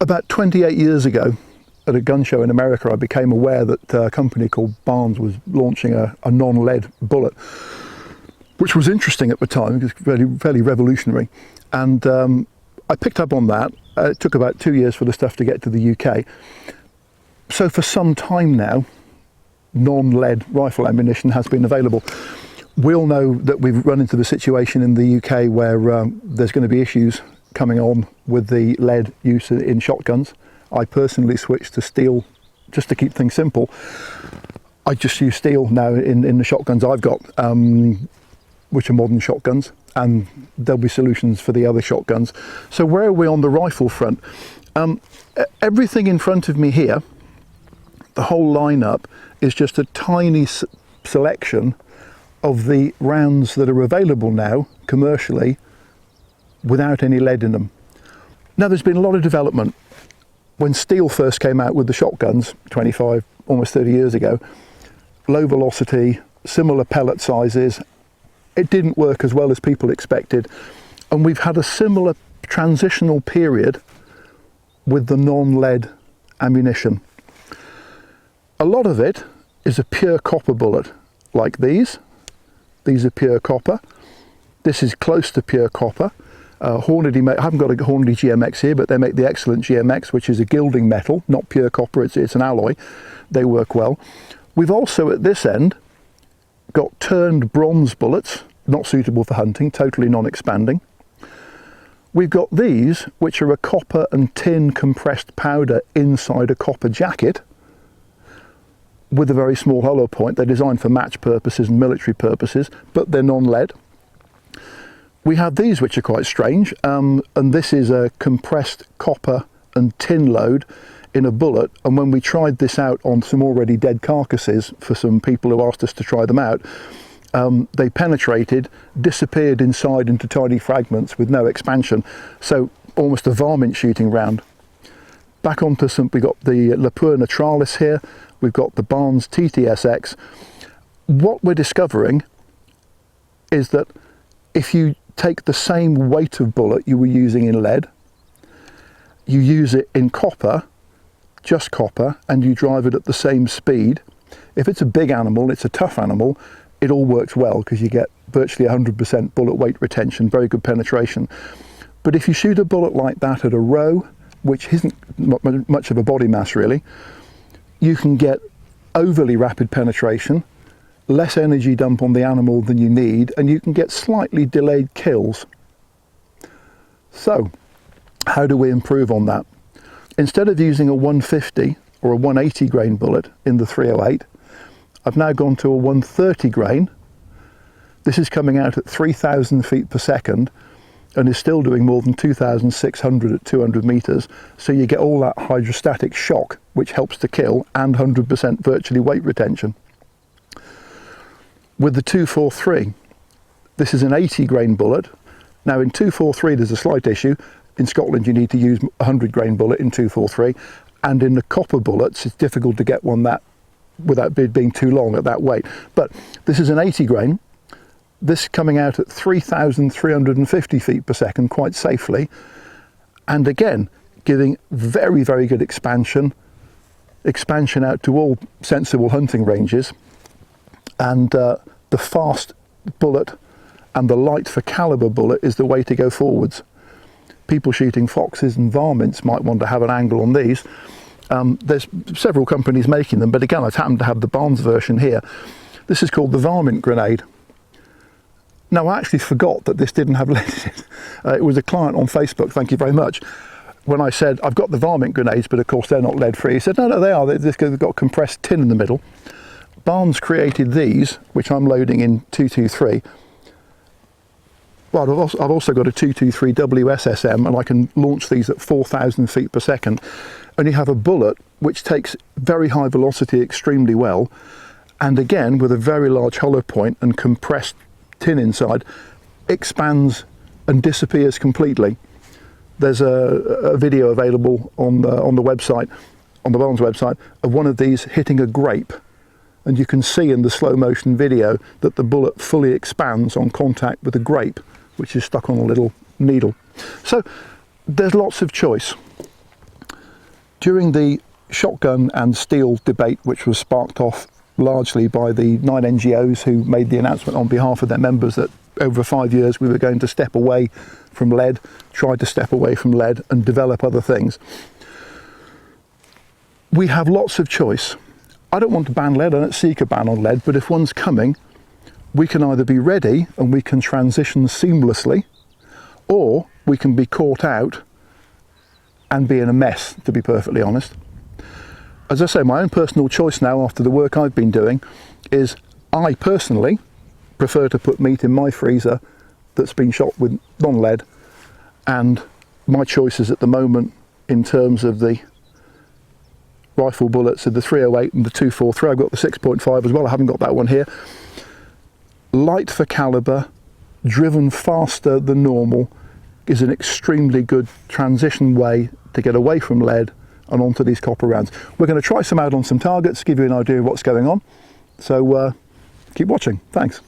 About 28 years ago, at a gun show in America, I became aware that a company called Barnes was launching a non-lead bullet, which was interesting at the time. It was fairly revolutionary. And I picked up on that. It took about 2 years for the stuff to get to the UK. So for some time now, non-lead rifle ammunition has been available. We all know that we've run into the situation in the UK where there's going to be issues coming on with the lead use in shotguns. I personally switched to steel just to keep things simple. I just use steel now in the shotguns I've got, which are modern shotguns, and there'll be solutions for the other shotguns. So where are we on the rifle front? Everything in front of me here, the whole lineup, is just a tiny selection of the rounds that are available now commercially without any lead in them. Now, there's been a lot of development. When steel first came out with the shotguns 25, almost 30 years ago, low velocity, similar pellet sizes, it didn't work as well as people expected. And we've had a similar transitional period with the non-lead ammunition. A lot of it is a pure copper bullet, like these. These are pure copper. This is close to pure copper. Hornady, I haven't got a Hornady GMX here, but they make the excellent GMX, which is a gilding metal, not pure copper, it's an alloy. They work well. We've also at this end got turned bronze bullets, not suitable for hunting, totally non-expanding. We've got these, which are a copper and tin compressed powder inside a copper jacket with a very small hollow point. They're designed for match purposes and military purposes, but they're non-lead. We have these, which are quite strange, and this is a compressed copper and tin load in a bullet. And when we tried this out on some already dead carcasses for some people who asked us to try them out, they penetrated, disappeared inside into tiny fragments with no expansion. So almost a varmint shooting round. Back onto some, we got the Lapua Naturalis here. We've got the Barnes TTSX. What we're discovering is that if you take the same weight of bullet you were using in lead, you use it in copper, just copper, and you drive it at the same speed. If it's a big animal, it's a tough animal, it all works well because you get virtually 100% bullet weight retention, very good penetration. But if you shoot a bullet like that at a row, which isn't much of a body mass really, you can get overly rapid penetration, less energy dump on the animal than you need, and you can get slightly delayed kills. So, how do we improve on that? Instead of using a 150 or a 180 grain bullet in the 308, I've now gone to a 130 grain. This is coming out at 3,000 feet per second and is still doing more than 2,600 at 200 meters. So you get all that hydrostatic shock, which helps to kill, and 100% virtually weight retention. With the 243, this is an 80 grain bullet. Now in 243 there's a slight issue. In Scotland you need to use a 100 grain bullet in 243, and in the copper bullets it's difficult to get one that without being too long at that weight. But this is an 80 grain. This coming out at 3,350 feet per second quite safely, and again giving very, very good expansion out to all sensible hunting ranges. And the fast bullet and the light for caliber bullet is the way to go forwards. People shooting foxes and varmints might want to have an angle on these. There's several companies making them, but again I've happened to have the Barnes version here. This is called the varmint grenade. Now I actually forgot that this didn't have lead in it. It was a client on Facebook, thank you very much. When I said I've got the varmint grenades, but of course they're not lead free, he said no they are, they've got compressed tin in the middle. Barnes created these, which I'm loading in 223. Well, I've also got a 223 WSSM, and I can launch these at 4,000 feet per second. And you have a bullet which takes very high velocity extremely well, and again with a very large hollow point and compressed tin inside, expands and disappears completely. There's a video available on the website, on the Barnes website, of one of these hitting a grape. And you can see in the slow motion video that the bullet fully expands on contact with a grape, which is stuck on a little needle. So there's lots of choice. During the shotgun and steel debate, which was sparked off largely by the 9 NGOs who made the announcement on behalf of their members that over 5 years we were going to step away from lead, try to step away from lead and develop other things. We have lots of choice. I don't want to ban lead, I don't seek a ban on lead, but if one's coming, we can either be ready and we can transition seamlessly, or we can be caught out and be in a mess, to be perfectly honest. As I say, my own personal choice now after the work I've been doing is I personally prefer to put meat in my freezer that's been shot with non-lead, and my choices at the moment in terms of the rifle bullets are the 308 and the 243. I've got the 6.5 as well, I haven't got that one here. Light for calibre, driven faster than normal, is an extremely good transition way to get away from lead and onto these copper rounds. We're going to try some out on some targets, give you an idea of what's going on. So keep watching. Thanks.